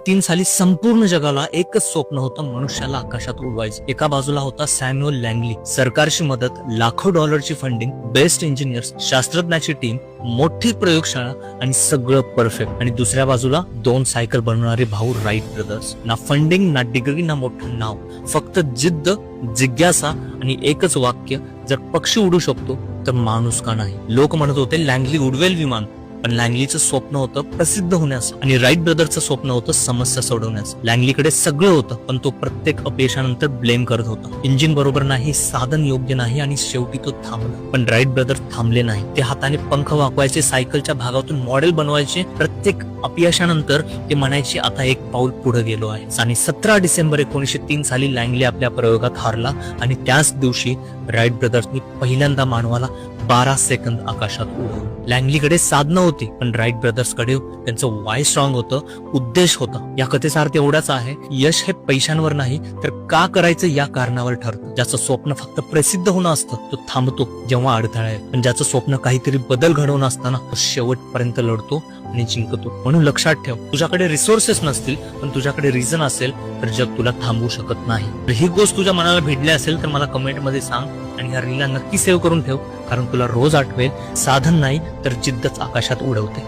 1903 साली संपूर्ण जगाला एकच स्वप्न होतं, मनुष्याला आकाशात उडवायचं. एका बाजूला होता सॅम्युअल लँगली, सरकारची मदत, लाखो डॉलरची फंडिंग, बेस्ट इंजिनियर्स, शास्त्रज्ञाची टीम, मोठी प्रयोगशाळा आणि सगळं परफेक्ट. आणि दुसऱ्या बाजूला 2 सायकल बनवणारे भाऊ राईट ब्रदर्स. ना फंडिंग, ना डिग्री, ना मोठं नाव, फक्त जिद्द, जिज्ञासा आणि एकच वाक्य, जर पक्षी उडू शकतो तर माणूस का नाही. लोक म्हणत होते लँगली उडवेल विमान, पण लँगलीचं स्वप्न होतं प्रसिद्ध होण्याचं आणि राईट ब्रदरचं स्वप्न होतं समस्या सोडवण्याचं. लँगलीकडे सगळं होतं, पण तो प्रत्येक अपयशानंतर ब्लेम करत होता. इंजिन बरोबर नाही, साधन योग्य नाही आणि शेवटी तो थांबला. पण राईट ब्रदर थांबले नाही. ते हाताने पंख वाकवायचे, सायकलच्या भागातून मॉडेल बनवायचे. प्रत्येक अपयशानंतर ते म्हणायचे आता एक पाऊल पुढे गेलो आहे. आणि 17 डिसेंबर 1903 साली लँगली आपल्या प्रयोगात हारला आणि त्याच दिवशी राईट ब्रदर्सनी पहिल्यांदा मानवाला 12 सेकंद आकाशात उडवलं. लँगलीकडे साधनं होती, पण राईट ब्रदर्सकडे त्यांचं वाय स्ट्रॉंग होतं, उद्देश होता. या कथेचा अर्थ एवढाच आहे, यश हे पैशांवर नाही तर का करायचं या कारणावर ठरतं. ज्याचं स्वप्न फक्त प्रसिद्ध होणं असतं तो थांबतो जेव्हा अडथळा आहे, पण ज्याचं स्वप्न काहीतरी बदल घडवणं असताना तो शेवटपर्यंत लढतो आणि जिंकतो. म्हणून लक्षात ठेव, तुझ्याकडे रिसोर्सेस नसतील पण तुझ्याकडे रिझन असेल तर जग तुला थांबवू शकत नाही. तर ही गोष्ट तुझ्या मनाला भेटली असेल तर मला कमेंट मध्ये सांग आणि ह्या रीलला नक्की सेव्ह करून ठेव, कारण तुला रोज आठवेल साधन नाही तर जिद्दच आकाशात उडवते.